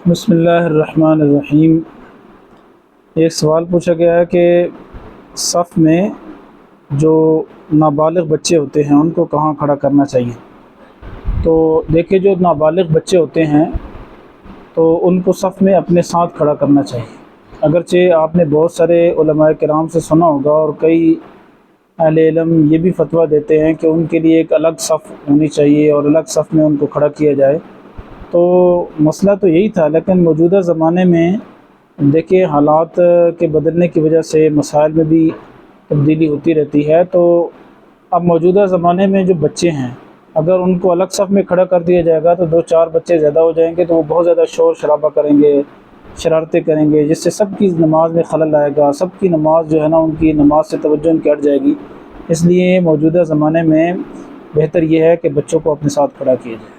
بسم اللہ الرحمن الرحیم۔ ایک سوال پوچھا گیا ہے کہ صف میں جو نابالغ بچے ہوتے ہیں ان کو کہاں کھڑا کرنا چاہیے۔ تو دیکھیں، جو نابالغ بچے ہوتے ہیں تو ان کو صف میں اپنے ساتھ کھڑا کرنا چاہیے۔ اگرچہ آپ نے بہت سارے علماء کرام سے سنا ہوگا اور کئی اہل علم یہ بھی فتویٰ دیتے ہیں کہ ان کے لیے ایک الگ صف ہونی چاہیے اور الگ صف میں ان کو کھڑا کیا جائے۔ تو مسئلہ تو یہی تھا، لیکن موجودہ زمانے میں دیکھیں حالات کے بدلنے کی وجہ سے مسائل میں بھی تبدیلی ہوتی رہتی ہے۔ تو اب موجودہ زمانے میں جو بچے ہیں اگر ان کو الگ صف میں کھڑا کر دیا جائے گا تو دو چار بچے زیادہ ہو جائیں گے، تو وہ بہت زیادہ شور شرابہ کریں گے، شرارتیں کریں گے، جس سے سب کی نماز میں خلل آئے گا، سب کی نماز جو ہے نا ان کی نماز سے توجہ ان کی ہٹ جائے گی۔ اس لیے موجودہ زمانے میں بہتر یہ ہے کہ بچوں کو اپنے ساتھ کھڑا کیا جائے۔